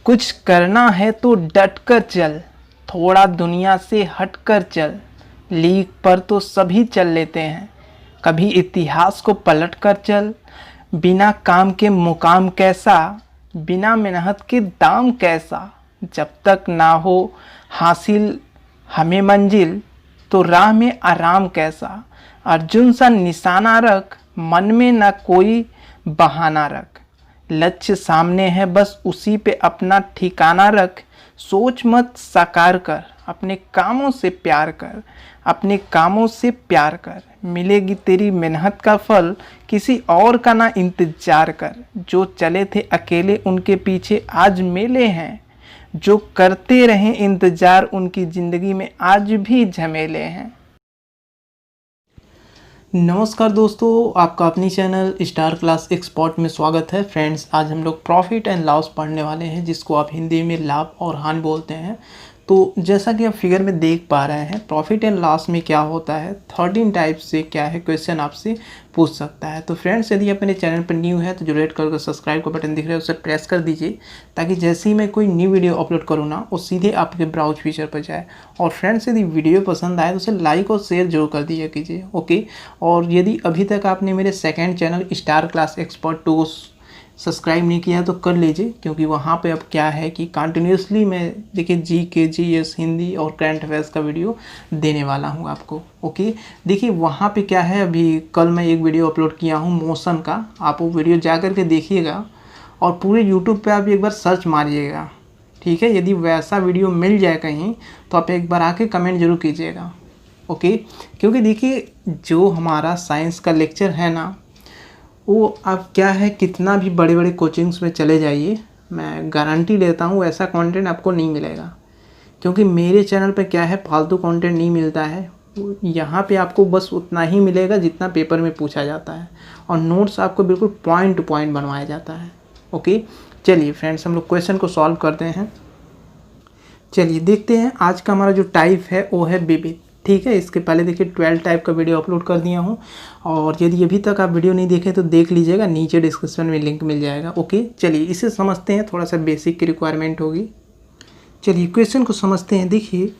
कुछ करना है तो डट कर चल, थोड़ा दुनिया से हट कर चल। लीक पर तो सभी चल लेते हैं, कभी इतिहास को पलट कर चल। बिना काम के मुकाम कैसा, बिना मेहनत के दाम कैसा। जब तक ना हो हासिल हमें मंजिल, तो राह में आराम कैसा। अर्जुन सा निशाना रख, मन में ना कोई बहाना रख। लक्ष्य सामने है बस उसी पे अपना ठिकाना रख। सोच मत साकार कर, अपने कामों से प्यार कर, अपने कामों से प्यार कर। मिलेगी तेरी मेहनत का फल, किसी और का ना इंतजार कर। जो चले थे अकेले उनके पीछे आज मेले हैं, जो करते रहे इंतजार उनकी ज़िंदगी में आज भी झमेले हैं। नमस्कार दोस्तों, आपका अपनी चैनल स्टार क्लास एक्सपर्ट में स्वागत है। फ्रेंड्स, आज हम लोग प्रॉफिट एंड लॉस पढ़ने वाले हैं, जिसको आप हिंदी में लाभ और हानि बोलते हैं। तो जैसा कि आप फिगर में देख पा रहे हैं, प्रॉफिट एंड लॉस में क्या होता है, 13 टाइप से क्या है क्वेश्चन आपसे पूछ सकता है। तो फ्रेंड्स, यदि आप मेरे चैनल पर न्यू है तो जो रेड कलर का सब्सक्राइब का बटन दिख रहा है उसे प्रेस कर दीजिए, ताकि जैसे ही मैं कोई न्यू वीडियो अपलोड करूँ ना, वो सीधे आपके ब्राउज फीचर पर जाए। और फ्रेंड्स, यदि वीडियो पसंद आए तो उसे लाइक और शेयर जरूर कर दिया कीजिए, ओके। और यदि अभी तक आपने मेरे second channel star class expert 2 subscribe नहीं किया तो कर लीजिए, क्योंकि वहाँ पे अब क्या है कि कंटिन्यूसली मैं देखिए जीके, जीएस, हिंदी और करंट अफेयर्स का वीडियो देने वाला हूँ आपको, ओके। देखिए वहाँ पे क्या है, अभी कल मैं एक वीडियो अपलोड किया हूँ मोशन का, आप वो वीडियो जा कर के देखिएगा और पूरे यूट्यूब पे आप एक बार सर्च मारिएगा, ठीक है। यदि वैसा वीडियो मिल जाए कहीं तो आप एक बार आके कमेंट जरूर कीजिएगा, ओके। क्योंकि देखिए जो हमारा साइंस का लेक्चर है ना, वो आप क्या है, कितना भी बड़े बड़े कोचिंग्स में चले जाइए, मैं गारंटी लेता हूँ ऐसा कंटेंट आपको नहीं मिलेगा। क्योंकि मेरे चैनल पे क्या है, फालतू कंटेंट नहीं मिलता है। यहाँ पे आपको बस उतना ही मिलेगा जितना पेपर में पूछा जाता है, और नोट्स आपको बिल्कुल पॉइंट टू पॉइंट बनवाया जाता है, ओके। चलिए फ्रेंड्स, हम लोग क्वेश्चन को सॉल्व करते हैं। चलिए देखते हैं। आज का हमारा जो टाइप है वो है विविध, ठीक है। इसके पहले देखिए 12 टाइप का वीडियो अपलोड कर दिया हूँ, और यदि अभी तक आप वीडियो नहीं देखें तो देख लीजिएगा, नीचे डिस्क्रिप्शन में लिंक मिल जाएगा, ओके। चलिए इसे समझते हैं, थोड़ा सा बेसिक की रिक्वायरमेंट होगी। चलिए क्वेश्चन को समझते हैं। देखिए,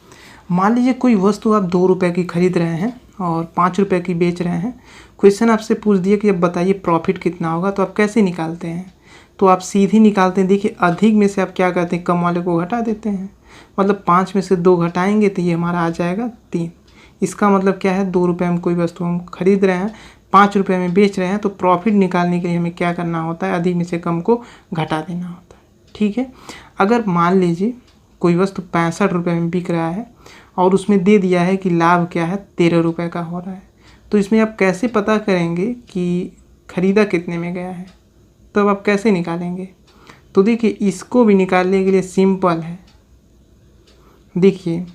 मान लीजिए कोई वस्तु आप 2 रुपये की खरीद रहे हैं और 5 रुपये की बेच रहे हैं। क्वेश्चन आपसे पूछ दिया कि अब बताइए प्रॉफिट कितना होगा, तो आप कैसे निकालते हैं? तो आप सीधे निकालते हैं। देखिए, अधिक में से आप क्या करते हैं, कम वाले को घटा देते हैं। मतलब 5 में से 2 घटाएंगे तो ये हमारा आ जाएगा 3। इसका मतलब क्या है, 2 रुपये में कोई वस्तु हम खरीद रहे हैं, 5 रुपये में बेच रहे हैं। तो प्रॉफिट निकालने के लिए हमें क्या करना होता है, अधिक में से कम को घटा देना होता है, ठीक है। अगर मान लीजिए कोई वस्तु 65 रुपये में बिक रहा है और उसमें दे दिया है कि लाभ क्या है, 13 रुपये का हो रहा है, तो इसमें आप कैसे पता करेंगे कि ख़रीदा कितने में गया है? तो अब आप कैसे निकालेंगे? तो देखिए, इसको भी निकालने के लिए सिंपल है। देखिए,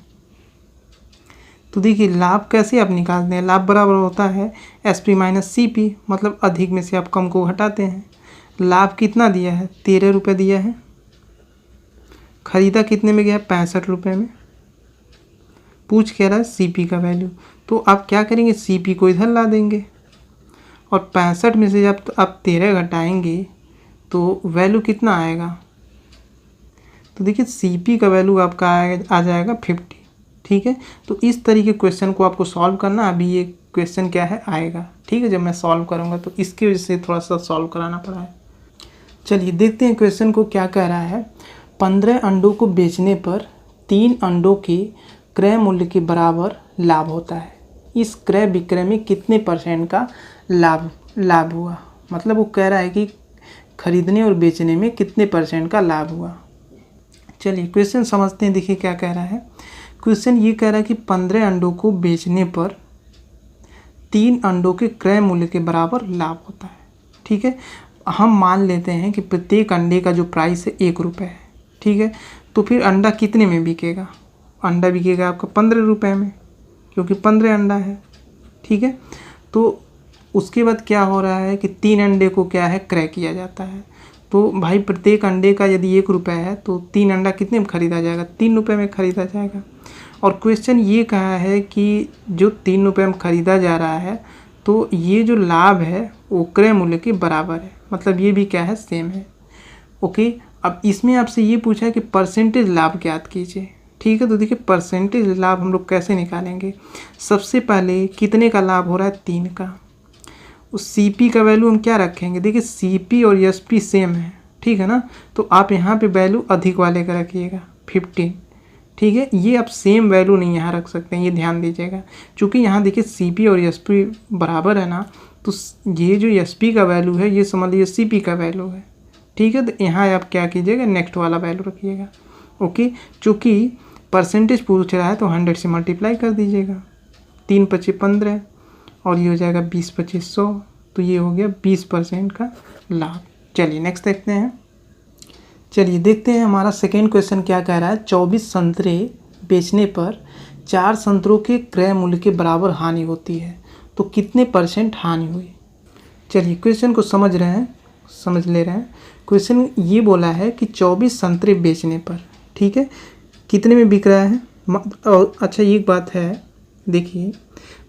तो देखिए लाभ कैसे आप निकालते हैं। लाभ बराबर होता है SP माइनस CP, मतलब अधिक में से आप कम को घटाते हैं। लाभ कितना दिया है, 13 रुपये दिया है। खरीदा कितने में गया, 65 रुपये में। पूछ कह रहा है CP का वैल्यू, तो आप क्या करेंगे, CP को इधर ला देंगे, और 65 में से जब आप 13 घटाएंगे तो वैल्यू कितना आएगा। तो देखिए CP का वैल्यू आपका आ जाएगा 50, ठीक है। तो इस तरीके क्वेश्चन को आपको सॉल्व करना। अभी ये क्वेश्चन क्या है आएगा, ठीक है। जब मैं सॉल्व करूँगा तो इसकी वजह से थोड़ा सा सॉल्व कराना पड़ा है। चलिए देखते हैं क्वेश्चन को क्या कह रहा है। 15 अंडों को बेचने पर 3 अंडों के क्रय मूल्य के बराबर लाभ होता है। इस क्रय विक्रय में कितने % का लाभ हुआ। मतलब वो कह रहा है कि खरीदने और बेचने में कितने % का लाभ हुआ। चलिए क्वेश्चन समझते हैं। देखिए क्या कह रहा है। क्वेश्चन ये कह रहा है कि 15 अंडों को बेचने पर 3 अंडों के क्रय मूल्य के बराबर लाभ होता है, ठीक है। हम मान लेते हैं कि प्रत्येक अंडे का जो प्राइस है 1 रुपये है, ठीक है। तो फिर अंडा कितने में बिकेगा, अंडा बिकेगा आपका 15 रुपये में, क्योंकि 15 अंडा है, ठीक है। तो उसके बाद क्या हो रहा है कि 3 अंडे को क्या है, क्रय किया जाता है। तो भाई प्रत्येक अंडे का यदि 1 रुपये है तो 3 अंडा कितने में ख़रीदा जाएगा, 3 रुपये में ख़रीदा जाएगा। और क्वेश्चन ये कहा है कि जो 3 रुपये में ख़रीदा जा रहा है, तो ये जो लाभ है वो क्रय मूल्य के बराबर है। मतलब ये भी क्या है, सेम है, ओके। अब इसमें आपसे ये पूछा है कि परसेंटेज लाभ ज्ञात कीजिए। ठीक है, तो देखिए परसेंटेज लाभ हम लोग कैसे निकालेंगे। सबसे पहले कितने का लाभ हो रहा है, 3 का। उस CP का वैल्यू हम क्या रखेंगे, देखिए CP और SP सेम है, ठीक है ना, तो आप यहाँ पे वैल्यू अधिक वाले का रखिएगा 15। ठीक है, ये आप सेम वैल्यू नहीं यहाँ रख सकते हैं, ये ध्यान दीजिएगा। क्योंकि यहाँ देखिए CP और SP बराबर है ना, तो ये जो SP का वैल्यू है ये समझ लीजिए CP का वैल्यू है। ठीक है, तो यहाँ आप क्या कीजिएगा, नेक्स्ट वाला वैल्यू रखिएगा। ओके, चूँकि परसेंटेज पूछ रहा है तो 100 से मल्टीप्लाई कर दीजिएगा। 3 25 15 और ये हो जाएगा 20 25 100, तो ये हो गया 20% का लाभ। चलिए नेक्स्ट देखते हैं। चलिए देखते हैं हमारा सेकेंड क्वेश्चन क्या कह रहा है। 24 संतरे बेचने पर 4 संतरों के क्रय मूल्य के बराबर हानि होती है, तो कितने % हानि हुई। चलिए क्वेश्चन को समझ ले रहे हैं। क्वेश्चन ये बोला है कि 24 संतरे बेचने पर, ठीक है, कितने में बिक रहा है। और अच्छा एक बात है, देखिए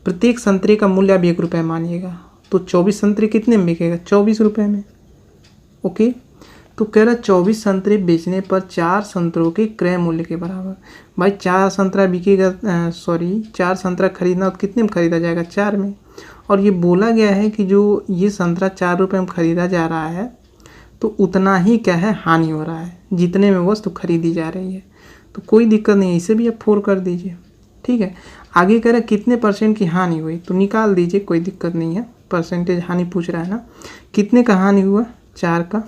प्रत्येक संतरे का मूल्य आप 1 रुपये मानिएगा, तो 24 संतरे कितने में बिकेगा, 24 रुपये में। ओके, तो कह रहा 24 संतरे बेचने पर 4 संतरों के क्रय मूल्य के बराबर। भाई 4 संतरा बिकेगा, 4 संतरा खरीदना तो कितने में खरीदा जाएगा, 4 में। और ये बोला गया है कि जो ये संतरा 4 रुपये में खरीदा जा रहा है, तो उतना ही क्या है, हानि हो रहा है जितने में वस्तु खरीदी जा रही है। तो कोई दिक्कत नहीं है, इसे भी आप 4 कर दीजिए। ठीक है, आगे कह रहा है कितने % की हानि हुई, तो निकाल दीजिए, कोई दिक्कत नहीं है। परसेंटेज हानि पूछ रहा है ना, कितने का हानि हुआ, 4 का।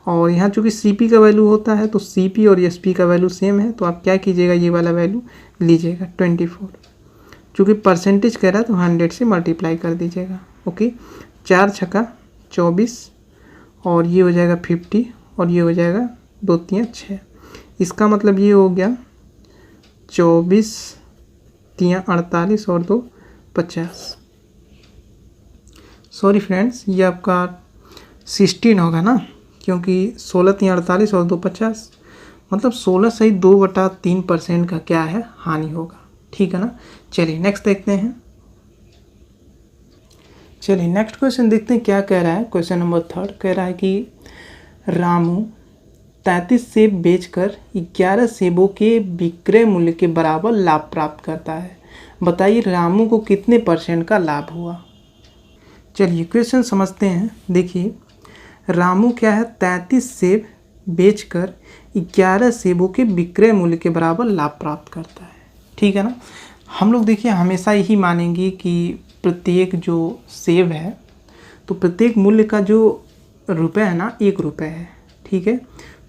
और यहाँ चूँकि CP का वैल्यू होता है तो CP और SP का वैल्यू सेम है, तो आप क्या कीजिएगा, ये वाला वैल्यू लीजिएगा 24। चूँकि परसेंटेज कह रहा है तो 100 से मल्टीप्लाई कर दीजिएगा। ओके, 4 छक्का 24 और ये हो जाएगा 50 और ये हो जाएगा 2 3 6। इसका मतलब ये हो गया 24 3 48 और 2 50। सॉरी फ्रेंड्स, ये आपका 16 होगा ना, क्योंकि 16 3 48 और 2 50, मतलब 16 सही 2/3% का क्या है, हानि होगा। ठीक है ना। चलिए नेक्स्ट देखते हैं। चलिए नेक्स्ट क्वेश्चन देखते हैं क्या कह रहा है। क्वेश्चन नंबर 3 कह रहा है कि रामू 33 सेब बेचकर 11 सेबों के विक्रय मूल्य के बराबर लाभ प्राप्त करता है। बताइए रामू को कितने % का लाभ हुआ। चलिए क्वेश्चन समझते हैं। देखिए रामू क्या है, 33 सेब बेचकर 11 सेबों के विक्रय मूल्य के बराबर लाभ प्राप्त करता है। ठीक है ना। हम लोग देखिए हमेशा यही मानेंगे कि प्रत्येक जो सेब है तो प्रत्येक मूल्य का जो रुपये है ना 1 रुपये है। ठीक है,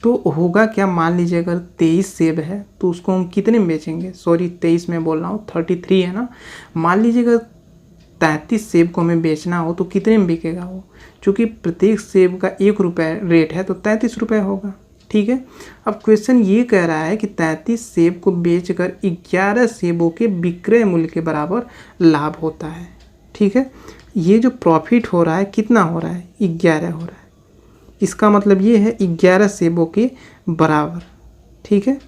तो होगा क्या, मान लीजिए अगर 23 सेब है तो उसको हम कितने में बेचेंगे, 23 में बोल रहा हूँ, 33 है ना। मान लीजिए अगर 33 सेब को हमें बेचना हो तो कितने में बिकेगा वो, चूँकि प्रत्येक सेब का 1 रुपये रेट है तो 33 रुपये होगा। ठीक है, अब क्वेश्चन ये कह रहा है कि 33 सेब को बेचकर 11 सेबों के विक्रय मूल्य के बराबर लाभ होता है। ठीक है, ये जो प्रॉफिट हो रहा है कितना हो रहा है, 11 हो रहा है। इसका मतलब ये है 11 सेबों के बराबर। ठीक है,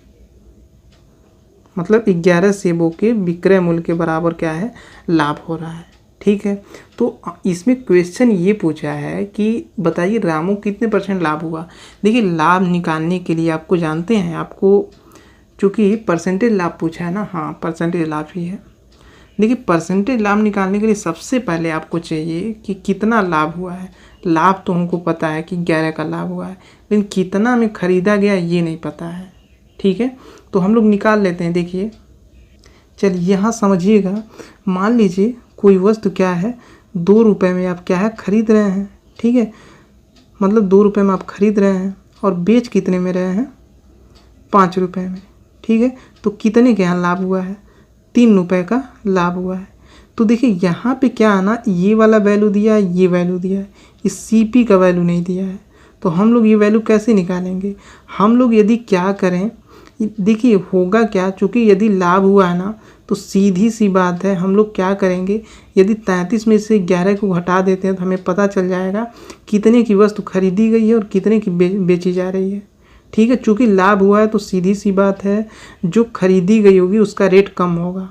मतलब 11 सेबों के विक्रय मूल्य के बराबर क्या है, लाभ हो रहा है। ठीक है, तो इसमें क्वेश्चन ये पूछा है कि बताइए रामू कितने % लाभ हुआ। देखिए लाभ निकालने के लिए आपको जानते हैं, आपको चूँकि परसेंटेज लाभ पूछा है ना, हाँ परसेंटेज लाभ ही है। देखिए परसेंटेज लाभ निकालने के लिए सबसे पहले आपको चाहिए कि कितना लाभ हुआ है। लाभ तो हमको पता है कि 11 का लाभ हुआ है, लेकिन कितना में ख़रीदा गया ये नहीं पता है। ठीक है, तो हम लोग निकाल लेते हैं। देखिए चलिए यहाँ समझिएगा, मान लीजिए कोई वस्तु क्या है 2 रुपये में आप क्या है खरीद रहे हैं। ठीक है, मतलब 2 रुपये में आप खरीद रहे हैं और बेच कितने में रहे हैं, 5 रुपये में। ठीक है, तो कितने के यहाँ लाभ हुआ है, 3 रुपये का लाभ हुआ है। तो देखिए यहाँ पे क्या है ना, ये वाला वैल्यू दिया है, ये वैल्यू दिया है, इस CP का वैल्यू नहीं दिया है। तो हम लोग ये वैल्यू कैसे निकालेंगे, हम लोग यदि क्या करें, देखिए होगा क्या, चूँकि यदि लाभ हुआ है ना तो सीधी सी बात है हम लोग क्या करेंगे, यदि 33 में से 11 को घटा देते हैं तो हमें पता चल जाएगा कितने की वस्तु खरीदी गई है और कितने की बेची जा रही है। ठीक है, चूँकि लाभ हुआ है तो सीधी सी बात है जो खरीदी गई होगी उसका रेट कम होगा।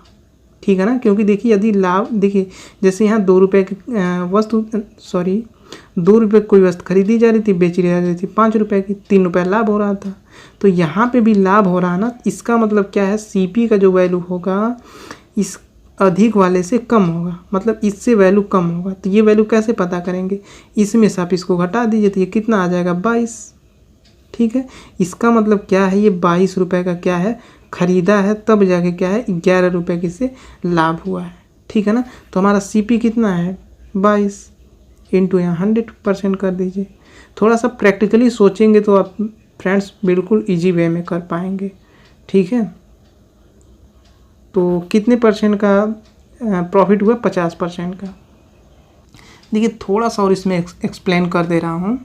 ठीक है ना, क्योंकि देखिए यदि लाभ, देखिए जैसे यहाँ 2 रुपये की वस्तु ₹2 कोई वस्तु खरीदी जा रही थी, बेची जा रही थी ₹5 की, ₹3 लाभ हो रहा था। तो यहाँ पे भी लाभ हो रहा है ना, इसका मतलब क्या है, सीपी का जो वैल्यू होगा इस अधिक वाले से कम होगा, मतलब इससे वैल्यू कम होगा। तो ये वैल्यू कैसे पता करेंगे, इसमें से आप इसको घटा दीजिए तो ये कितना आ जाएगा 22। ठीक है, इसका मतलब क्या है, ये ₹22 का क्या है, खरीदा है, तब जाके क्या है ₹11 की से लाभ हुआ है। ठीक है ना, तो हमारा सीपी कितना है 22 इंटू यहाँ 100% कर दीजिए। थोड़ा सा प्रैक्टिकली सोचेंगे तो आप फ्रेंड्स बिल्कुल इजी वे में कर पाएंगे। ठीक है, तो कितने परसेंट का प्रॉफिट हुआ, 50% का। देखिए थोड़ा सा और इसमें एक्सप्लेन कर दे रहा हूँ।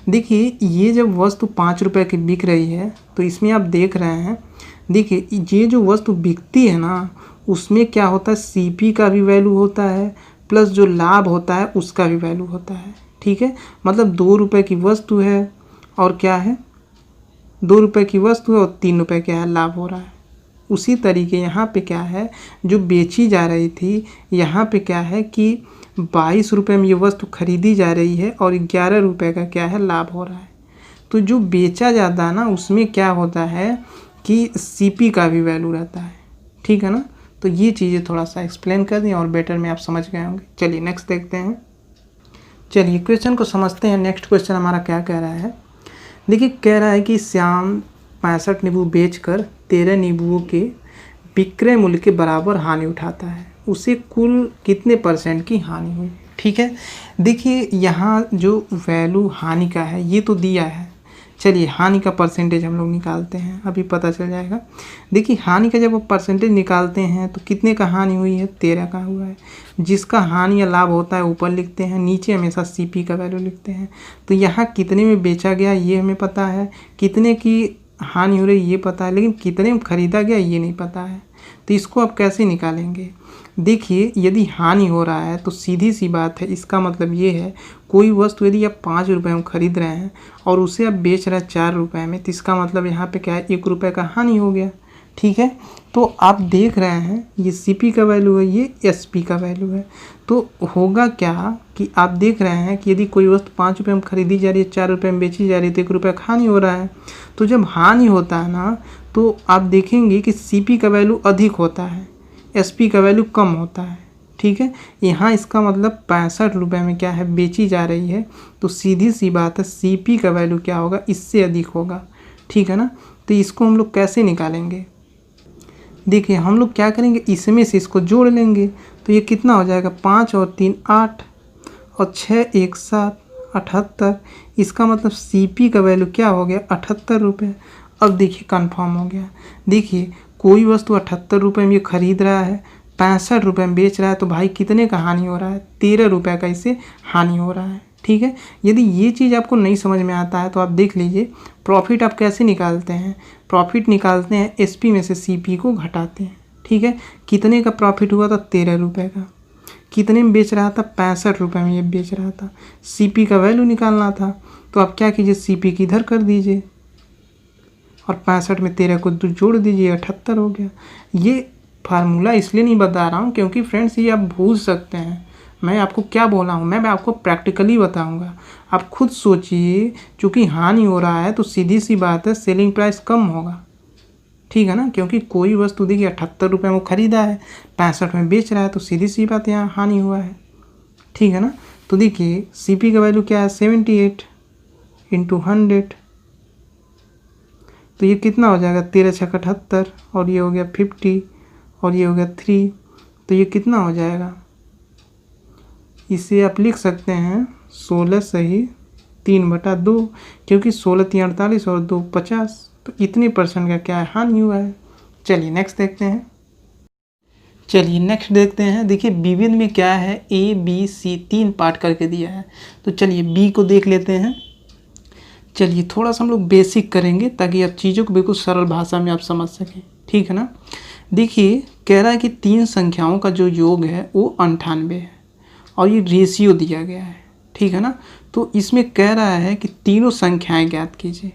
देखिए ये जब वस्तु ₹5 की बिक रही है तो इसमें आप देख रहे हैं, देखिए ये जो वस्तु बिकती है ना उसमें क्या होता है, सीपी का भी वैल्यू होता है प्लस जो लाभ होता है उसका भी वैल्यू होता है। ठीक है, मतलब ₹2 की वस्तु है और क्या है, ₹2 की वस्तु है और ₹3 क्या है लाभ हो रहा है। उसी तरीके यहाँ पे क्या है, जो बेची जा रही थी यहाँ पे क्या है कि ₹22 में ये वस्तु खरीदी जा रही है और ₹11 का क्या है लाभ हो रहा है। तो जो बेचा जाता है ना उसमें क्या होता है कि सीपी का भी वैल्यू रहता है। ठीक है ना, तो ये चीज़ें थोड़ा सा एक्सप्लेन कर दी और बेटर में आप समझ गए होंगे। चलिए नेक्स्ट देखते हैं। चलिए क्वेश्चन को समझते हैं। नेक्स्ट क्वेश्चन हमारा क्या कह रहा है, देखिए कह रहा है कि श्याम 65 नींबू बेचकर 13 नींबुओं के विक्रय मूल्य के बराबर हानि उठाता है, उसे कुल कितने % की हानि हुई। ठीक है, देखिए यहाँ जो वैल्यू हानि का है ये तो दिया है, चलिए हानि का परसेंटेज हम लोग निकालते हैं, अभी पता चल जाएगा। देखिए हानि का जब आप परसेंटेज निकालते हैं तो कितने का हानि हुई है, 13 का हुआ है। जिसका हानि या लाभ होता है ऊपर लिखते हैं, नीचे हमेशा सीपी का वैल्यू लिखते हैं। तो यहाँ कितने में बेचा गया ये हमें पता है, कितने की हानि हो रही ये पता है, लेकिन कितने में खरीदा गया ये नहीं पता है। तो इसको आप कैसे निकालेंगे, देखिए यदि हानि हो रहा है तो सीधी सी बात है, इसका मतलब ये है कोई वस्तु यदि आप ₹5 में खरीद रहे हैं और उसे आप बेच रहे हैं ₹4 में, तो इसका मतलब यहाँ पे क्या है ₹1 का हानि हो गया। ठीक है, तो आप देख रहे हैं ये सीपी का वैल्यू है, ये एसपी का वैल्यू है। तो होगा क्या कि आप देख रहे हैं कि यदि कोई वस्तु ₹5 में खरीदी जा रही है, ₹4 में बेची जा रही है, तो ₹1 का हानि हो रहा है। तो जब हानि होता है ना तो आप देखेंगे कि सीपी का वैल्यू अधिक होता है, एसपी का वैल्यू कम होता है। ठीक है, यहाँ इसका मतलब ₹65 में क्या है बेची जा रही है, तो सीधी सी बात है सीपी का वैल्यू क्या होगा, इससे अधिक होगा। ठीक है ना, तो इसको हम लोग कैसे निकालेंगे, देखिए हम लोग क्या करेंगे, इसमें से इसको जोड़ लेंगे तो ये कितना हो जाएगा, 5 और 3 8 और 6 1 7 78। इसका मतलब सीपी का वैल्यू क्या हो गया, ₹78। अब देखिए कंफर्म हो गया। देखिए कोई वस्तु ₹78 में ये खरीद रहा है, ₹65 में बेच रहा है, तो भाई कितने का हानि हो रहा है, ₹13 का इससे हानि हो रहा है। ठीक है, यदि ये चीज़ आपको नहीं समझ में आता है तो आप देख लीजिए प्रॉफिट आप कैसे निकालते हैं। प्रॉफिट निकालते हैं एसपी में से सीपी को घटाते हैं। ठीक है, कितने का प्रॉफिट हुआ था, ₹13 का। कितने में बेच रहा था, ₹65 में ये बेच रहा था। सीपी का वैल्यू निकालना था, तो आप क्या कीजिए, सीपी की इधर कर दीजिए और 65 में 13 को जोड़ दीजिए, 78 हो गया। ये फार्मूला इसलिए नहीं बता रहा हूँ क्योंकि फ्रेंड्स ये आप भूल सकते हैं। मैं आपको क्या बोला हूँ, मैं आपको प्रैक्टिकली बताऊँगा, आप खुद सोचिए। चूँकि हानि हो रहा है तो सीधी सी बात है सेलिंग प्राइस कम होगा। ठीक है ना, क्योंकि कोई वस्तु देखिए ₹78 में वो खरीदा है, 65 में बेच रहा है, तो सीधी सी बात यहाँ हानि हुआ है। ठीक है ना, तो देखिए सीपी का वैल्यू क्या है, 78 इंटू 100, तो ये कितना हो जाएगा, 13 6 78 और ये हो गया 50 और ये हो गया 3, तो ये कितना हो जाएगा, इसे आप लिख सकते हैं 16 सही 3/2, क्योंकि 16 3 48 और 2 50, तो इतने % का क्या है, हानि हुआ है। चलिए नेक्स्ट देखते हैं। चलिए नेक्स्ट देखते हैं। देखिए विविध में क्या है, ए बी सी 3 पार्ट करके दिया है, तो चलिए बी को देख लेते हैं। चलिए थोड़ा सा हम लोग बेसिक करेंगे ताकि आप चीज़ों को बिल्कुल सरल भाषा में आप समझ सकें। ठीक है ना, देखिए कह रहा है कि 3 संख्याओं का जो योग है वो 98 है और ये रेशियो दिया गया है। ठीक है ना, तो इसमें कह रहा है कि तीनों संख्याएं ज्ञात कीजिए।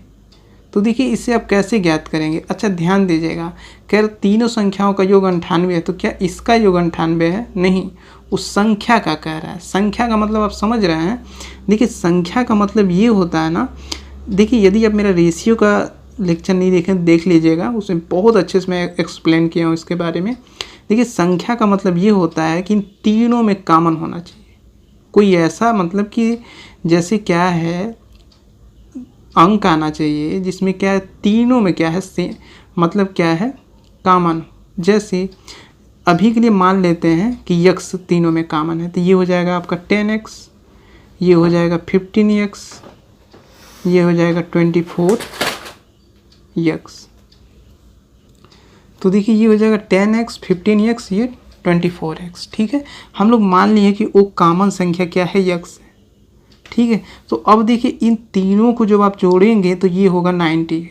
तो देखिए इससे आप कैसे ज्ञात करेंगे, अच्छा ध्यान दीजिएगा, कह रहे तीनों संख्याओं का योग 98 है, तो क्या इसका योग 98 है, नहीं, उस संख्या का कह रहा है। संख्या का मतलब आप समझ रहे हैं। देखिए संख्या का मतलब ये होता है ना, देखिए यदि आप मेरा रेशियो का लेक्चर नहीं देखें देख लीजिएगा, उसमें बहुत अच्छे से मैं एक्सप्लेन किया हूँ इसके बारे में। देखिए संख्या का मतलब ये होता है कि इन तीनों में कॉमन होना चाहिए। कोई ऐसा मतलब कि जैसे क्या है अंक आना चाहिए जिसमें क्या है तीनों में क्या है मतलब क्या है कॉमन। जैसे अभी के लिए मान लेते हैं कि यक्स तीनों में कॉमन है, तो ये हो जाएगा आपका 10x, ये हो जाएगा 15x, ये हो जाएगा 24x। तो देखिए ये हो जाएगा 10x, 15x, ये 24x। ठीक है, हम लोग मान लिए कि वो कॉमन संख्या क्या है यक्स है। ठीक है, तो अब देखिए इन तीनों को जब आप जोड़ेंगे तो ये होगा 98।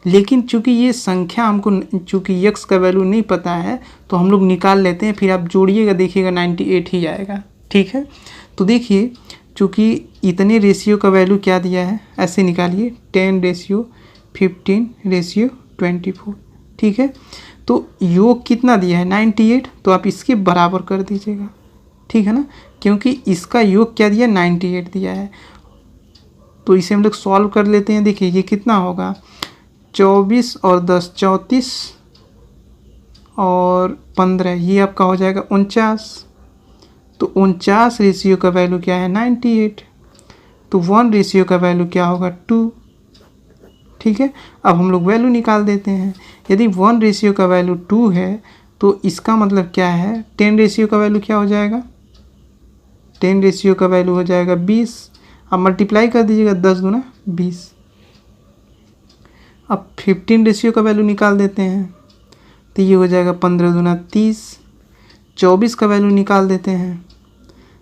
लेकिन चूंकि ये संख्या हमको चूंकि यक्स का वैल्यू नहीं पता है तो हम लोग निकाल लेते हैं, फिर आप जोड़िएगा देखिएगा 98 ही आएगा। ठीक है, तो देखिए चूंकि इतने रेशियो का वैल्यू क्या दिया है ऐसे निकालिए 10:15:24। ठीक है, तो योग कितना दिया है 98, तो आप इसके बराबर कर दीजिएगा। ठीक है ना, क्योंकि इसका योग क्या दिया 98 दिया है। तो इसे हम लोग सॉल्व कर लेते हैं। देखिए ये कितना होगा 24 और 10 34 और 15, ये आपका हो जाएगा 49। तो 49 रेशियो का वैल्यू क्या है 98, तो 1 रेशियो का वैल्यू क्या होगा 2। ठीक है, अब हम लोग वैल्यू निकाल देते हैं। यदि 1 रेशियो का वैल्यू 2 है तो इसका मतलब क्या है 10 रेशियो का वैल्यू क्या हो जाएगा 10 रेशियो का वैल्यू हो जाएगा 20। अब मल्टीप्लाई कर दीजिएगा 10 दूना 20। अब 15 रेशियो का वैल्यू निकाल देते हैं तो ये हो जाएगा 15 दूना 30। 24 का वैल्यू निकाल देते हैं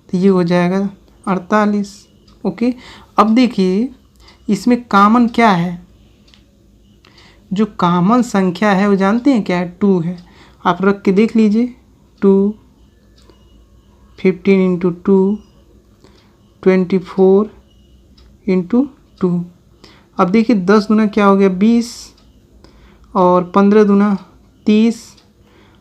तो ये हो जाएगा 48। ओके, अब देखिए इसमें कॉमन क्या है, जो कॉमन संख्या है वो जानते हैं क्या है 2 है। आप रख के देख लीजिए 2, 15 × 2, 24 × 2। अब देखिए 10 दूना क्या हो गया 20 और 15 दूना 30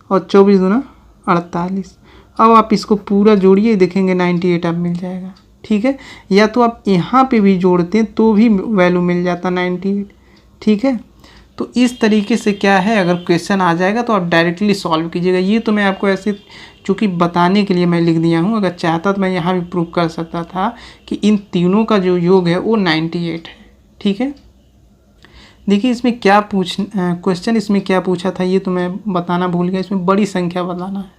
और 24 दूना 48। अब आप इसको पूरा जोड़िए देखेंगे 98 आप मिल जाएगा। ठीक है, या तो आप यहाँ पे भी जोड़ते हैं तो भी वैल्यू मिल जाता 98। ठीक है, तो इस तरीके से क्या है अगर क्वेश्चन आ जाएगा तो आप डायरेक्टली सॉल्व कीजिएगा। ये तो मैं आपको ऐसे चूँकि बताने के लिए मैं लिख दिया हूँ, अगर चाहता तो मैं यहाँ भी प्रूव कर सकता था कि इन तीनों का जो योग है वो 98 है। ठीक है, देखिए इसमें क्या क्वेश्चन इसमें क्या पूछा था ये तो मैं बताना भूल गया। इसमें बड़ी संख्या बताना है।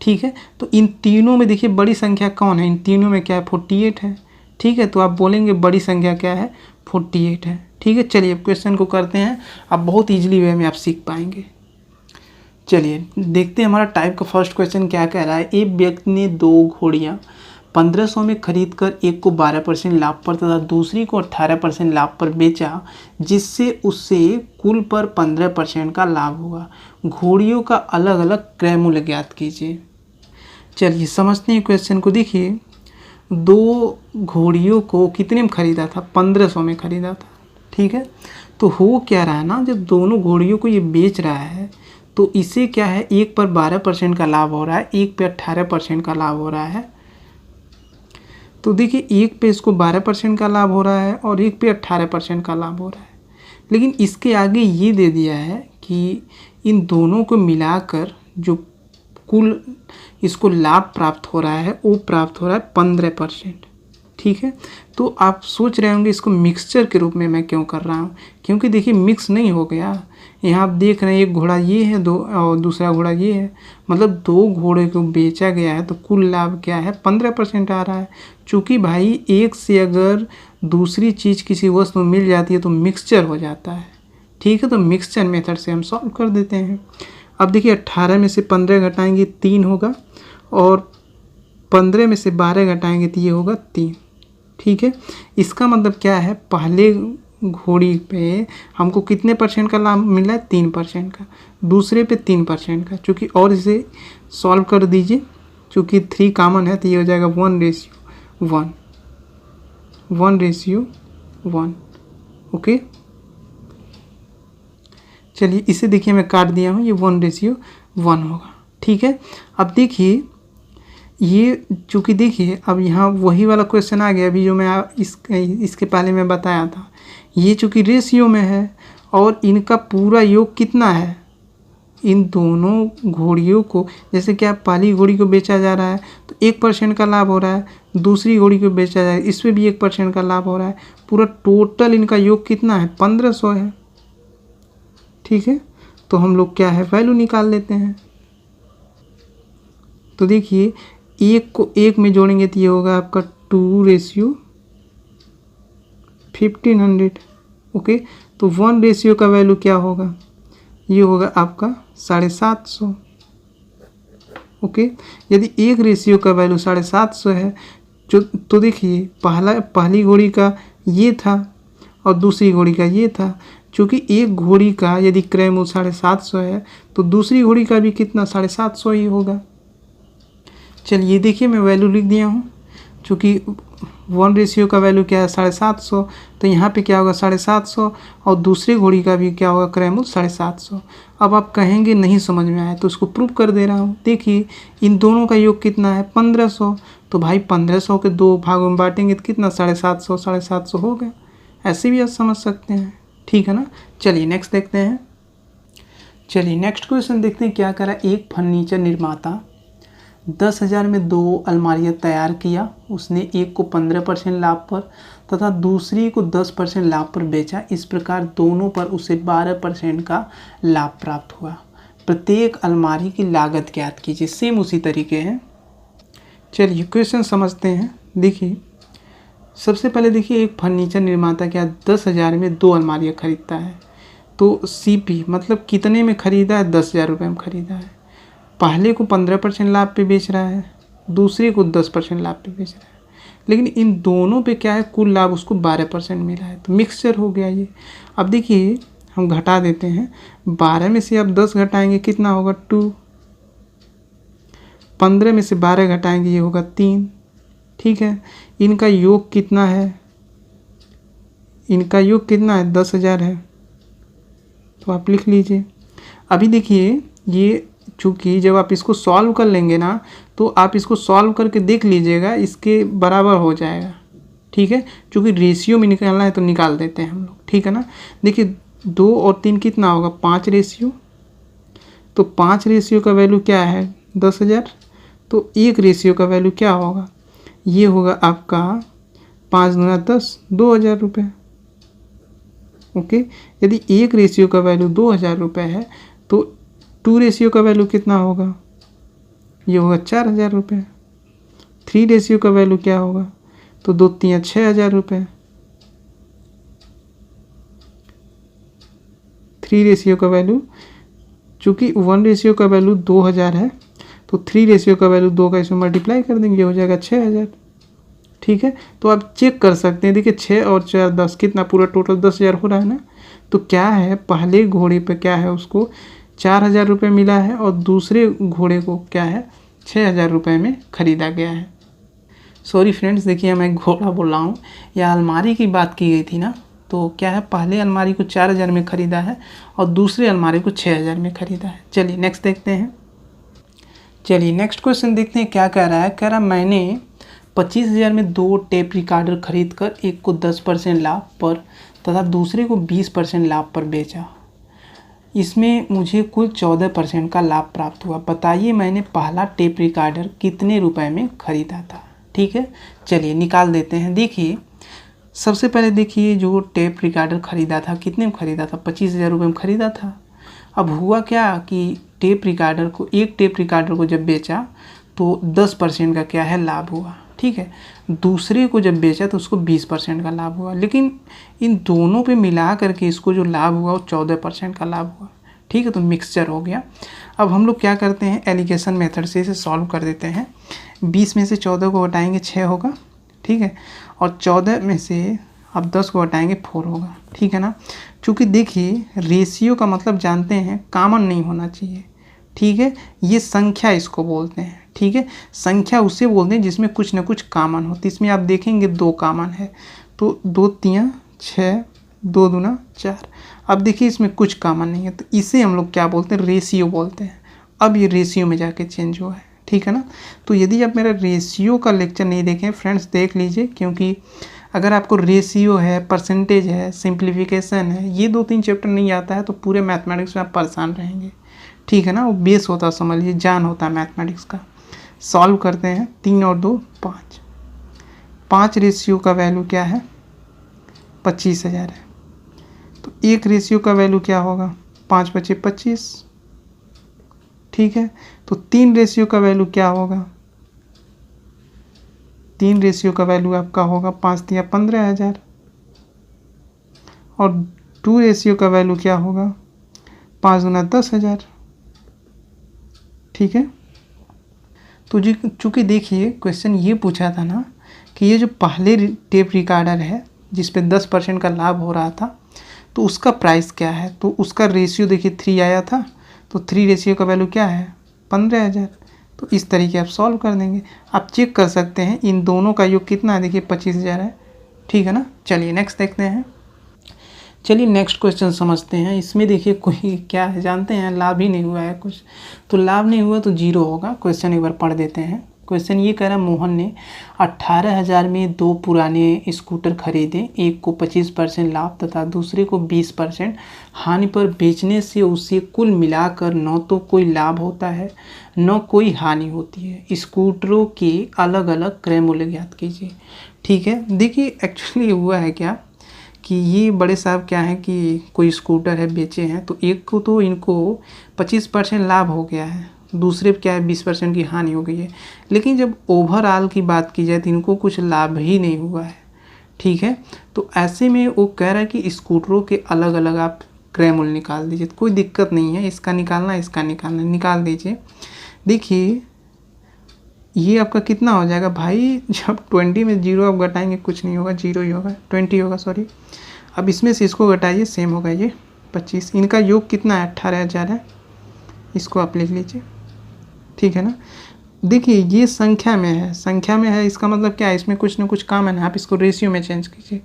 ठीक है, तो इन तीनों में देखिए बड़ी संख्या कौन है, इन तीनों में क्या है 48 है। ठीक है, तो आप बोलेंगे बड़ी संख्या क्या है 48 है। ठीक है, चलिए क्वेश्चन को करते हैं, आप बहुत ईजिली वे में आप सीख पाएंगे। चलिए देखते हैं हमारा टाइप का फर्स्ट क्वेश्चन क्या कह रहा है। एक व्यक्ति ने 2 घोड़ियाँ 1500 में खरीद कर एक को 12% लाभ पर तथा दूसरी को 18% लाभ पर बेचा, जिससे उससे कुल पर 15% का लाभ हुआ। घोड़ियों का अलग अलग क्रय मूल्य ज्ञात कीजिए। चलिए समझते हैं क्वेश्चन को। देखिए 2 घोड़ियों को कितने में खरीदा था 1500 में खरीदा था। ठीक है, तो हो क्या रहा है ना, जब दोनों घोड़ियों को ये बेच रहा है तो इसे क्या है एक पर 12% का लाभ हो रहा है, एक पे 18% का लाभ हो रहा है। तो देखिए एक पे इसको 12% का लाभ हो रहा है और एक पे 18% का लाभ हो रहा है। लेकिन इसके आगे ये दे दिया है कि इन दोनों को मिलाकर जो कुल इसको लाभ प्राप्त हो रहा है वो प्राप्त हो रहा है 15%। ठीक है, तो आप सोच रहे होंगे इसको मिक्सचर के रूप में मैं क्यों कर रहा हूँ, क्योंकि देखिए मिक्स नहीं हो गया। यहाँ आप देख रहे हैं एक घोड़ा ये है दो और दूसरा घोड़ा ये है, मतलब 2 घोड़े को बेचा गया है तो कुल लाभ क्या है 15% आ रहा है। चूँकि भाई एक से अगर दूसरी चीज़ किसी वस्तु में मिल जाती है तो मिक्सचर हो जाता है। ठीक है, तो मिक्सचर मेथड से हम सॉल्व कर देते हैं। अब देखिए 18 में से 15 घटाएंगे 3 होगा और 15 में से 12 घटाएंगे तो ये होगा 3। ठीक है, इसका मतलब क्या है पहले घोड़ी पे हमको कितने परसेंट का लाभ मिला है 3% का, दूसरे पे 3% का। चूँकि और इसे सॉल्व कर दीजिए, चूँकि 3 कॉमन है तो ये हो जाएगा 1:1, 1:1। ओके, चलिए इसे देखिए मैं काट दिया हूँ, ये 1:1 होगा। ठीक है, अब देखिए ये चूँकि देखिए अब यहाँ वही वाला क्वेश्चन आ गया अभी जो मैं इसके पहले मैं बताया था। ये चूँकि रेशियो में है और इनका पूरा योग कितना है, इन दोनों घोड़ियों को, जैसे कि आप पहली घोड़ी को बेचा जा रहा है तो 1% का लाभ हो रहा है, दूसरी घोड़ी को बेचा जा रहा है इसमें भी 1% का लाभ हो रहा है, पूरा टोटल इनका योग कितना है 1500 है। ठीक है, तो हम लोग क्या है वैल्यू निकाल लेते हैं। तो देखिए एक को एक में जोड़ेंगे तो ये होगा आपका 2:1500। ओके, तो 1 रेशियो का वैल्यू क्या होगा, ये होगा आपका 750। ओके, यदि एक रेशियो का वैल्यू 750 है तो देखिए पहली घोड़ी का ये था और दूसरी घोड़ी का ये था। चूँकि एक घोड़ी का यदि क्रय मूल्य 750 है तो दूसरी घोड़ी का भी कितना 750 ही होगा। चलिए देखिए मैं वैल्यू लिख दिया हूँ। चूँकि 1 रेशियो का वैल्यू क्या है 750, तो यहाँ पे क्या होगा 750 और दूसरी घोड़ी का भी क्या होगा क्रय मूल्य 750। अब आप कहेंगे नहीं समझ में आया तो उसको प्रूव कर दे रहा हूँ। देखिए इन दोनों का योग कितना है 1500, तो भाई 1500 के 2 भागों में बांटेंगे तो कितना 750 हो गया। ऐसे भी आप समझ सकते हैं, ठीक है ना। चलिए नेक्स्ट देखते हैं। चलिए नेक्स्ट क्वेश्चन देखते हैं क्या करा। एक फर्नीचर निर्माता 10,000 में 2 अलमारियाँ तैयार किया। उसने एक को 15% लाभ पर तथा दूसरी को 10% लाभ पर बेचा। इस प्रकार दोनों पर उसे 12% का लाभ प्राप्त हुआ। प्रत्येक अलमारी की लागत ज्ञात कीजिए। सेम उसी तरीके हैं। चलिए क्वेश्चन समझते हैं। देखिए सबसे पहले देखिए एक फर्नीचर निर्माता क्या 10,000 में 2 अलमारियाँ खरीदता है। तो CP मतलब कितने में ख़रीदा है, 10,000 रुपये में ख़रीदा है। पहले को 15% लाभ पे बेच रहा है, दूसरे को 10% लाभ पे बेच रहा है, लेकिन इन दोनों पे क्या है कुल लाभ उसको 12% मिला है। तो मिक्सचर हो गया ये। अब देखिए हम घटा देते हैं। 12 में से अब 10 घटाएंगे कितना होगा 2, 15 में से 12 घटाएंगे ये होगा 3। ठीक है, इनका योग कितना है, इनका योग कितना है 10,000 है, तो आप लिख लीजिए। अभी देखिए ये चूँकि जब आप इसको सॉल्व कर लेंगे ना तो आप इसको सॉल्व करके देख लीजिएगा, इसके बराबर हो जाएगा। ठीक है, चूँकि रेशियो में निकालना है तो निकाल देते हैं हम लोग। ठीक है ना। देखिए 2 और 3 कितना होगा 5 रेशियो, तो 5 रेशियो का वैल्यू क्या है 10,000, तो 1 रेशियो का वैल्यू क्या होगा, ये होगा आपका 5 गुना 10 2,000 रुपये। ओके, यदि 1 रेशियो का वैल्यू 2,000 रुपये है तो 2 रेशियो का वैल्यू कितना होगा, ये होगा 4,000 रुपये। 3 रेशियो का वैल्यू क्या होगा, तो 2 3 6,000 रुपये। 3 रेशियो का वैल्यू, चूँकि 1 रेशियो का वैल्यू 2,000 है तो 3 रेशियो का वैल्यू 2 का इसमें मल्टीप्लाई कर देंगे, हो जाएगा 6,000। ठीक है, तो आप चेक कर सकते हैं। देखिए 6 और 4 10 कितना, पूरा टोटल 10,000 हो रहा है ना। तो क्या है पहले घोड़े पे क्या है उसको 4,000 रुपये मिला है और दूसरे घोड़े को क्या है 6,000 रुपये में ख़रीदा गया है। सॉरी फ्रेंड्स, देखिए मैं घोड़ा बोल रहा हूँ, या अलमारी की बात की गई थी ना। तो क्या है पहले अलमारी को 4,000 में ख़रीदा है और दूसरे अलमारी को 6,000 में ख़रीदा है। चलिए नेक्स्ट देखते हैं। चलिए नेक्स्ट क्वेश्चन देखते हैं क्या कह रहा है। कह रहा मैंने 25,000 में 2 टेप रिकॉर्डर खरीद कर एक को 10% लाभ पर तथा दूसरे को 20% लाभ पर बेचा। इसमें मुझे कुल 14% का लाभ प्राप्त हुआ। बताइए मैंने पहला टेप रिकॉर्डर कितने रुपए में ख़रीदा था। ठीक है, चलिए निकाल देते हैं। देखिए सबसे पहले देखिए जो टेप रिकॉर्डर ख़रीदा था कितने में ख़रीदा था, 25,000 रुपये में ख़रीदा था। अब हुआ क्या कि एक टेप रिकॉर्डर को जब बेचा तो 10% का क्या है लाभ हुआ। ठीक है, दूसरे को जब बेचा तो उसको 20% का लाभ हुआ, लेकिन इन दोनों पे मिला करके इसको जो लाभ हुआ वो 14% का लाभ हुआ। ठीक है, तो मिक्सचर हो गया। अब हम लोग क्या करते हैं एलिगेशन मेथड से इसे सॉल्व कर देते हैं। 20 में से 14 को हटाएंगे 6 होगा। ठीक है, और 14 में से अब 10 को हटाएंगे 4 होगा। ठीक है ना। चूँकि देखिए रेशियो का मतलब जानते हैं कॉमन नहीं होना चाहिए। ठीक है, ये संख्या इसको बोलते हैं। ठीक है, संख्या उसे बोलते हैं जिसमें कुछ ना कुछ कॉमन हो। तो इसमें आप देखेंगे 2 कॉमन है, तो 2 3 6 2 दूना 4। अब देखिए इसमें कुछ कॉमन नहीं है, तो इसे हम लोग क्या बोलते हैं रेशियो बोलते हैं। अब ये रेशियो में जाके चेंज हुआ है। ठीक है ना। तो यदि आप मेरा रेशियो का लेक्चर नहीं देखें फ्रेंड्स, देख लीजिए, क्योंकि अगर आपको रेशियो है, परसेंटेज है, सिंप्लीफिकेशन है, ये 2-3 चैप्टर नहीं आता है तो पूरे मैथमेटिक्स में आप परेशान रहेंगे, ठीक है ना। वो बेस होता है, समझ लीजिए, जान होता है मैथमेटिक्स का। सॉल्व करते हैं, 3 और 2 5। 5 रेशियो का वैल्यू क्या है, 25,000 है। तो 1 रेशियो का वैल्यू क्या होगा, 5 × 5 = 25, ठीक है। तो 3 रेशियो का वैल्यू क्या होगा, 3 रेशियो का वैल्यू आपका होगा 5 × 3 = 15,000। और 2 रेशियो का वैल्यू क्या होगा, 5 × 10,000, ठीक है। तो जी चूँकि देखिए क्वेश्चन ये पूछा था ना कि ये जो पहले टेप रिकॉर्डर है जिस पे 10% का लाभ हो रहा था, तो उसका प्राइस क्या है, तो उसका रेशियो देखिए 3 आया था, तो 3 रेशियो का वैल्यू क्या है, 15,000। तो इस तरीके आप सॉल्व कर देंगे। आप चेक कर सकते हैं इन दोनों का योग कितना है, देखिए 25,000 है, ठीक है ना। चलिए नेक्स्ट देखते हैं। चलिए नेक्स्ट क्वेश्चन समझते हैं। इसमें देखिए कोई क्या है जानते हैं, लाभ ही नहीं हुआ है कुछ, तो लाभ नहीं हुआ तो 0 होगा। क्वेश्चन एक बार पढ़ देते हैं। क्वेश्चन ये कह रहा है, मोहन ने 18,000 में 2 पुराने स्कूटर खरीदे, एक को 25% लाभ तथा दूसरे को 20% हानि पर बेचने से उसे कुल मिलाकर न तो कोई लाभ होता है न कोई हानि होती है। स्कूटरों के अलग अलग क्रय मूल्य ज्ञात कीजिए, ठीक है। देखिए एक्चुअली हुआ है क्या कि ये बड़े साहब क्या है कि कोई स्कूटर है बेचे हैं, तो एक को तो इनको 25% लाभ हो गया है, दूसरे क्या है 20% की हानि हो गई है। लेकिन जब ओवरऑल की बात की जाए तो इनको कुछ लाभ ही नहीं हुआ है, ठीक है। तो ऐसे में वो कह रहा है कि स्कूटरों के अलग अलग आप क्रय मूल्य निकाल दीजिए। तो कोई दिक्कत नहीं है, इसका निकालना इसका निकालना, निकाल दीजिए। देखिए ये आपका कितना हो जाएगा भाई, जब 20 में 0 आप घटाएंगे कुछ नहीं होगा, 0 ही होगा, 20 होगा सॉरी। अब इसमें से इसको घटाइए, सेम होगा ये 25। इनका योग कितना है, 18,000 है, इसको आप लिख लीजिए, ठीक है ना। देखिए ये संख्या में है, संख्या में है, इसका मतलब क्या है, इसमें कुछ ना कुछ कॉमन है। आप इसको रेशियो में चेंज कीजिए,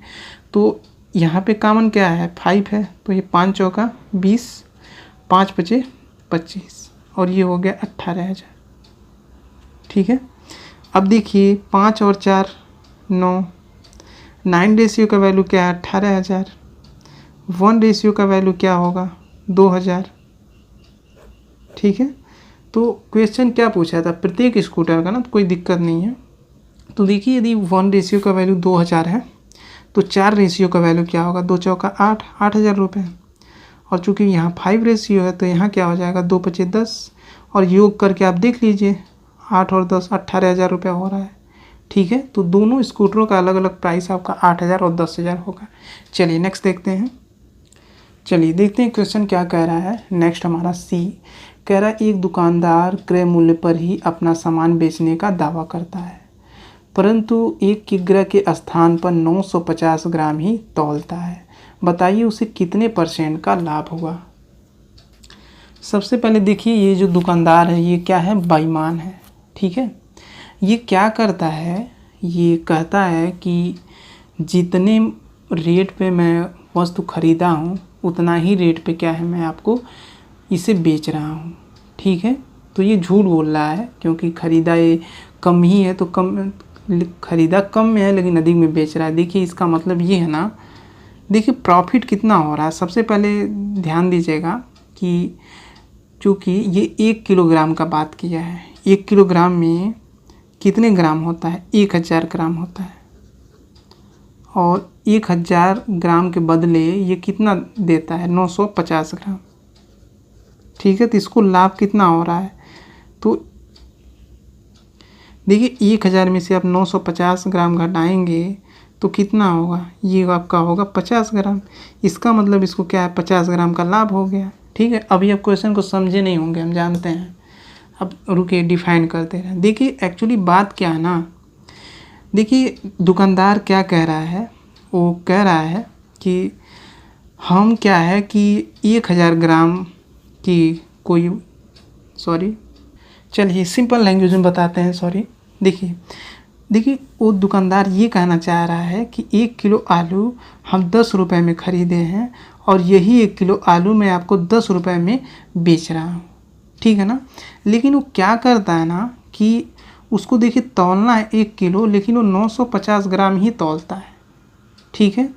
तो यहाँ पे कॉमन क्या है, 5 है, तो ये 5 चौका 20, 5 × 5 = 25 और ये हो गया 18,000, ठीक है। अब देखिए 5 और 4 9, 9 रेशियो का वैल्यू क्या है, 18,000। 1 रेशियो का वैल्यू क्या होगा, 2,000, ठीक है। तो क्वेश्चन क्या पूछा था, प्रत्येक स्कूटर का ना, तो कोई दिक्कत नहीं है। तो देखिए यदि 1 रेशियो का वैल्यू 2,000 है तो 4 रेशियो का वैल्यू क्या होगा, 2 चौका 8, 8,000 रुपये। और चूँकि यहाँ 5 रेशियो है तो यहाँ क्या हो जाएगा, 2 × 5 = 10 और योग करके आप देख लीजिए 8 और 10 18,000 रुपये हो रहा है, ठीक है। तो दोनों स्कूटरों का अलग अलग प्राइस आपका 8,000 और 10,000 होगा। चलिए नेक्स्ट देखते हैं। चलिए देखते हैं क्वेश्चन क्या कह रहा है। नेक्स्ट हमारा सी कह रहा है, एक दुकानदार क्रय मूल्य पर ही अपना सामान बेचने का दावा करता है, परंतु 1 किग्रा के स्थान पर 950 ग्राम ही तौलता है। बताइए उसे कितने % का लाभ हुआ। सबसे पहले देखिए ये जो दुकानदार है ये क्या है, बेईमान है, ठीक है। ये क्या करता है, ये कहता है कि जितने रेट पे मैं वस्तु ख़रीदा हूँ उतना ही रेट पे क्या है मैं आपको इसे बेच रहा हूँ, ठीक है। तो ये झूठ बोल रहा है क्योंकि ख़रीदा ये कम ही है, तो कम ख़रीदा कम में है लेकिन अधिक में बेच रहा है। देखिए इसका मतलब ये है ना, देखिए प्रॉफिट कितना हो रहा है। सबसे पहले ध्यान दीजिएगा कि चूँकि ये 1 किलोग्राम का बात किया है, 1 किलोग्राम में कितने ग्राम होता है, 1000 ग्राम होता है, और 1000 ग्राम के बदले ये कितना देता है, 950 ग्राम, ठीक है। तो इसको लाभ कितना हो रहा है, तो देखिए 1000 में से आप 950 ग्राम घटाएंगे तो कितना होगा, ये आपका होगा 50 ग्राम। इसका मतलब इसको क्या है, 50 ग्राम का लाभ हो गया, ठीक है। अभी आप क्वेश्चन को समझे नहीं होंगे, हम जानते हैं। अब रुके डिफाइन करते हैं। देखिए एक्चुअली बात क्या है ना, देखिए दुकानदार क्या कह रहा है, वो कह रहा है कि हम क्या है कि 1000 ग्राम की कोई चलिए सिंपल लैंग्वेज में बताते हैं, देखिए वो दुकानदार ये कहना चाह रहा है कि 1 किलो आलू हम 10 रुपये में ख़रीदे हैं और यही 1 किलो आलू मैं आपको 10 रुपये में बेच रहा हूँ, ठीक है ना। लेकिन वो क्या करता है ना कि उसको देखिए तौलना है 1 किलो, लेकिन वो 950 ग्राम ही तौलता है। ठीक है,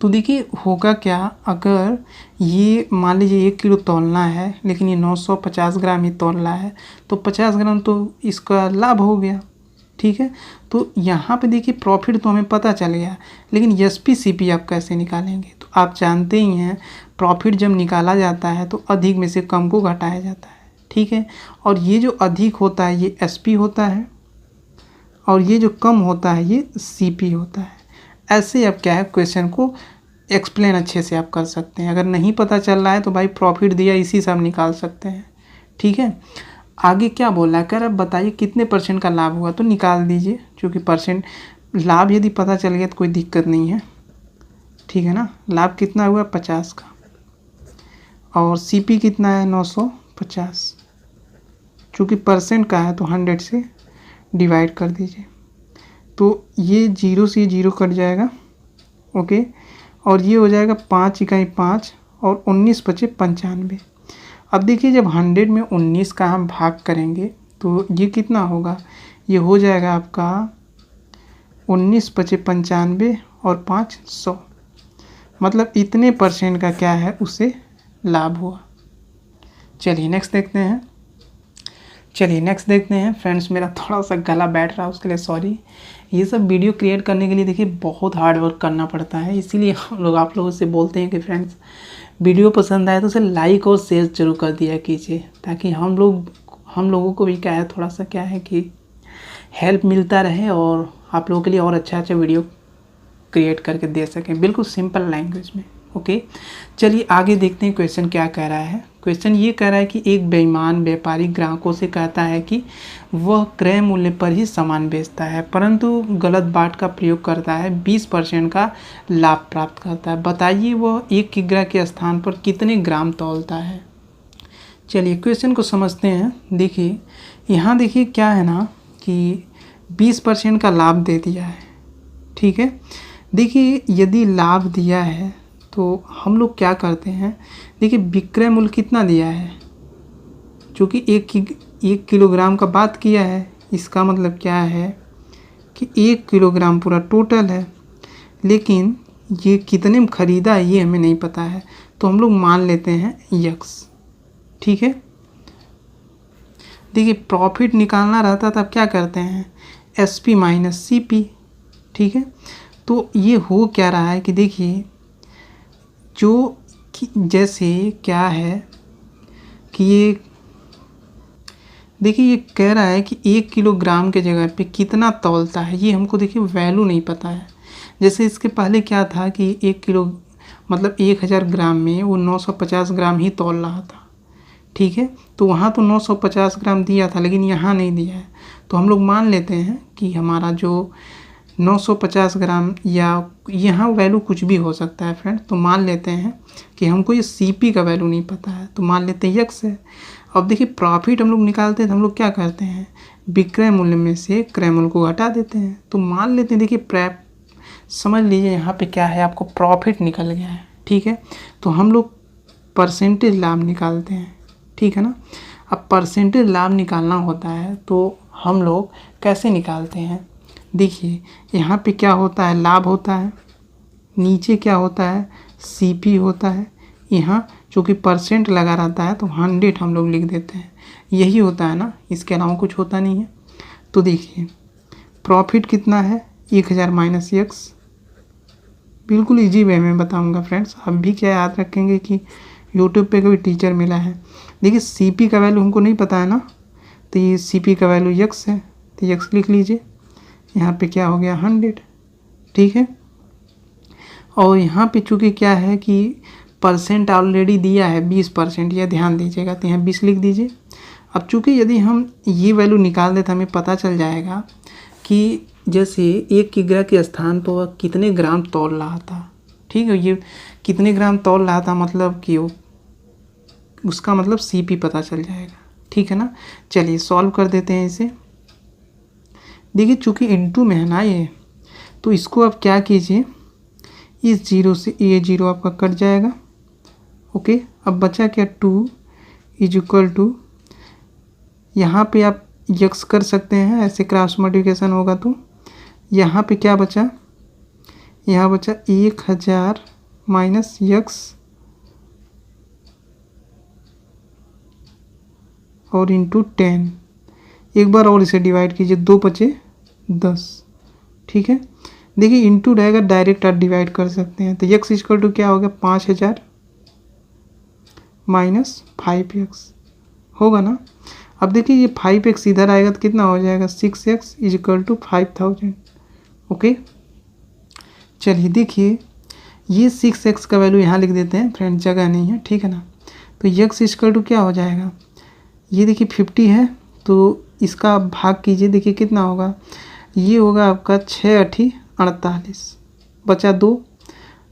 तो देखिए होगा क्या, अगर ये मान लीजिए 1 किलो तौलना है लेकिन ये 950 ग्राम ही तौल रहा है, तो 50 ग्राम तो इसका लाभ हो गया। ठीक है, तो यहाँ पे देखिए प्रॉफिट तो हमें पता चल गया, लेकिन एसपी सीपी आप कैसे निकालेंगे? तो आप जानते ही हैं प्रॉफिट जब निकाला जाता है तो अधिक में से कम को घटाया जाता है। ठीक है, और ये जो अधिक होता है ये एसपी होता है, और ये जो कम होता है ये सीपी होता है। ऐसे आप क्या है क्वेश्चन को एक्सप्लेन अच्छे से आप कर सकते हैं। अगर नहीं पता चल रहा है तो भाई प्रॉफिट दिया इसी से आप निकाल सकते हैं। ठीक है, आगे क्या बोल रहा है, कह रहा है बताइए कितने परसेंट का लाभ हुआ, तो निकाल दीजिए, क्योंकि परसेंट लाभ यदि पता चल गया तो कोई दिक्कत नहीं है। ठीक है ना, लाभ कितना हुआ 50 का, और सीपी कितना है 950, चूँकि परसेंट का है तो 100 से डिवाइड कर दीजिए, तो ये 0 से 0 कट जाएगा। ओके, और ये हो जाएगा 5 इकाई 5 और 19 बचे 95। अब देखिए जब 100 में 19 का हम भाग करेंगे तो ये कितना होगा, ये हो जाएगा आपका 19 बचे 95 और 5 100, मतलब इतने परसेंट का क्या है उसे लाभ हुआ। चलिए नेक्स्ट देखते हैं फ्रेंड्स, मेरा थोड़ा सा गला बैठ रहा है उसके लिए सॉरी। ये सब वीडियो क्रिएट करने के लिए देखिए बहुत हार्ड वर्क करना पड़ता है, इसीलिए हम लोग आप लोगों से बोलते हैं कि फ्रेंड्स वीडियो पसंद आए तो उसे लाइक और शेयर जरूर कर दिया कीजिए, ताकि हम लोगों को भी क्या है थोड़ा सा क्या है कि हेल्प मिलता रहे और आप लोगों के लिए और अच्छा वीडियो क्रिएट करके दे सकें, बिल्कुल सिंपल लैंग्वेज में। ओके, चलिए आगे देखते हैं क्वेश्चन क्या कह रहा है। क्वेश्चन ये कह रहा है कि एक बेईमान व्यापारी ग्राहकों से कहता है कि वह क्रय मूल्य पर ही सामान बेचता है, परंतु गलत बाट का प्रयोग करता है, 20% का लाभ प्राप्त करता है। बताइए वह 1 किग्रा के स्थान पर कितने ग्राम तौलता है? चलिए क्वेश्चन को समझते हैं। देखिए यहाँ देखिए क्या है ना कि 20% का लाभ दे दिया है। ठीक है, देखिए यदि लाभ दिया है तो हम लोग क्या करते हैं, देखिए विक्रय मूल्य कितना दिया है, चूँकि 1 किलोग्राम का बात किया है, इसका मतलब क्या है कि 1 किलोग्राम पूरा टोटल है, लेकिन ये कितने में ख़रीदा है ये हमें नहीं पता है, तो हम लोग मान लेते हैं x। ठीक है, देखिए प्रॉफिट निकालना रहता तब क्या करते हैं SP माइनस CP। ठीक है, तो ये हो क्या रहा है कि देखिए जो जैसे क्या है कि ये देखिए ये कह रहा है कि 1 किलोग्राम के जगह पे कितना तौलता है, ये हमको देखिए वैल्यू नहीं पता है। जैसे इसके पहले क्या था कि 1 किलो मतलब 1000 ग्राम में वो 950 ग्राम ही तौल रहा था। ठीक है, तो वहाँ तो 950 ग्राम दिया था, लेकिन यहाँ नहीं दिया है, तो हम लोग मान लेते हैं कि हमारा जो 950 ग्राम, या यहाँ वैल्यू कुछ भी हो सकता है फ्रेंड, तो मान लेते हैं कि हमको ये CP का वैल्यू नहीं पता है, तो मान लेते हैं x है। अब देखिए प्रॉफिट हम लोग निकालते हैं तो हम लोग क्या करते हैं, विक्रय मूल्य में से क्रय मूल्य को हटा देते हैं, तो मान लेते हैं देखिए समझ लीजिए यहाँ पे क्या है, आपको प्रॉफिट निकल गया है। ठीक है, तो हम लोग परसेंटेज लाभ निकालते हैं। ठीक है ना, अब परसेंटेज लाभ निकालना होता है तो हम लोग कैसे निकालते हैं, देखिए यहाँ पे क्या होता है, लाभ होता है, नीचे क्या होता है CP होता है, यहाँ चूँकि परसेंट लगा रहता है तो 100 हम लोग लिख देते हैं, यही होता है ना, इसके अलावा कुछ होता नहीं है। तो देखिए प्रॉफिट कितना है 1000 माइनस x, बिल्कुल इजी वे में बताऊंगा फ्रेंड्स, आप भी क्या याद रखेंगे कि यूट्यूब पे कोई टीचर मिला है। देखिए CP का वैल्यू हमको नहीं पता है ना, तो ये CP का वैल्यू x है, तो x लिख लीजिए, यहाँ पे क्या हो गया 100। ठीक है, और यहाँ पे चूँकि क्या है कि परसेंट ऑलरेडी दिया है 20%, यह ध्यान दीजिएगा, तो यहाँ 20 लिख दीजिए। अब चूँकि यदि हम ये वैल्यू निकाल दें तो हमें पता चल जाएगा कि जैसे 1 किग्रा के स्थान पर वह कितने ग्राम तौल रहा था। ठीक है, ये कितने ग्राम तौल रहा था मतलब कि उसका मतलब CP पता चल जाएगा। ठीक है ना, चलिए सॉल्व कर देते हैं इसे। देखिए चूँकि इनटू में है ना ये, तो इसको आप क्या कीजिए, इस 0 से ये 0 आपका कट जाएगा। ओके, अब बचा क्या 2 इज इक्वल टू यहाँ पे आप यक्स कर सकते हैं, ऐसे क्रॉस मल्टीप्लिकेशन होगा तो यहाँ पे क्या बचा, यहाँ बचा 1000 माइनस यक्स और इंटू 10। एक बार और इसे डिवाइड कीजिए, 2 बचे 10। ठीक है, देखिए इंटू रहेगा, डायरेक्ट आप डिवाइड कर सकते हैं। तो यक्स इक्वल टू क्या हो गया, 5000 माइनस 5x होगा ना। अब देखिए ये 5x इधर आएगा तो कितना हो जाएगा, 6x इक्वल टू 5000। ओके, चलिए देखिए ये 6x का वैल्यू यहाँ लिख देते हैं फ्रेंड, जगह नहीं है, ठीक है ना। तो x इक्वल टू क्या हो जाएगा, ये देखिए 50 है तो इसका भाग कीजिए, देखिए कितना होगा, ये होगा आपका 6 8 48, बचा 2,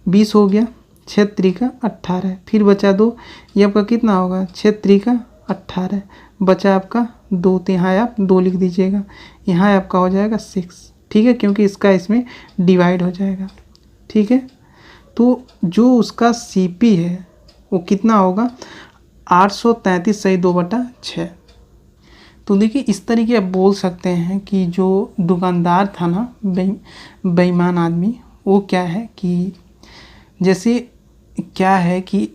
20 हो गया, 6 3 18, फिर बचा 2, ये आपका कितना होगा, 6 3 18, बचा आपका 2, तो यहाँ आप 2 लिख दीजिएगा, यहाँ आपका हो जाएगा 6। ठीक है, क्योंकि इसका इसमें डिवाइड हो जाएगा। ठीक है, तो जो उसका CP है वो कितना होगा, 833 सही 2/6। तो देखिए इस तरीके आप बोल सकते हैं कि जो दुकानदार था ना, बेईमान आदमी, वो क्या है कि जैसे क्या है कि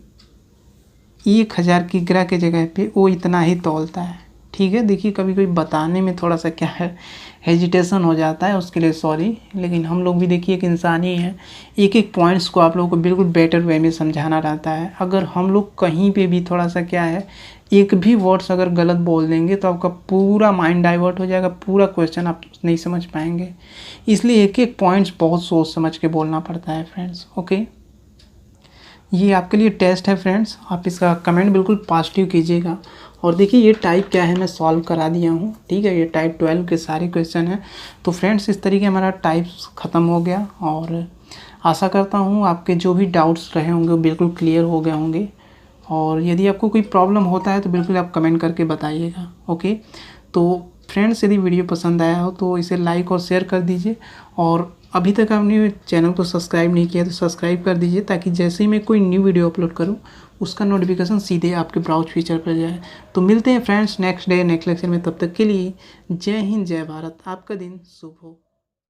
1000 की ग्रह के जगह पे वो इतना ही तौलता है। ठीक है, देखिए कभी कभी बताने में थोड़ा सा क्या है हेजिटेशन हो जाता है, उसके लिए सॉरी, लेकिन हम लोग भी देखिए एक इंसान ही है, एक एक पॉइंट्स को आप लोगों को बिल्कुल बेटर वे में समझाना रहता है। अगर हम लोग कहीं पे भी थोड़ा सा क्या है, एक भी वर्ड्स अगर गलत बोल देंगे तो आपका पूरा माइंड डाइवर्ट हो जाएगा, पूरा क्वेश्चन आप नहीं समझ पाएंगे। इसलिए एक एक पॉइंट्स बहुत सोच समझ के बोलना पड़ता है फ्रेंड्स। ओके, ये आपके लिए टेस्ट है फ्रेंड्स, आप इसका कमेंट बिल्कुल पॉजिटिव कीजिएगा। और देखिए ये टाइप क्या है मैं सॉल्व करा दिया हूँ। ठीक है, ये टाइप 12 के सारे क्वेश्चन हैं। तो फ्रेंड्स इस तरीके हमारा टाइप्स ख़त्म हो गया, और आशा करता हूँ आपके जो भी डाउट्स रहे होंगे वो बिल्कुल क्लियर हो गए होंगे। और यदि आपको कोई प्रॉब्लम होता है तो बिल्कुल आप कमेंट करके बताइएगा। ओके, तो फ्रेंड्स यदि वीडियो पसंद आया हो तो इसे लाइक और शेयर कर दीजिए, और अभी तक आपने चैनल को सब्सक्राइब नहीं किया तो सब्सक्राइब कर दीजिए, ताकि जैसे ही मैं कोई न्यू वीडियो अपलोड करूं उसका नोटिफिकेशन सीधे आपके ब्राउज फीचर पर जाए। तो मिलते हैं friends next day next lecture में, तब तक के लिए जय हिंद जय भारत, आपका दिन शुभ हो।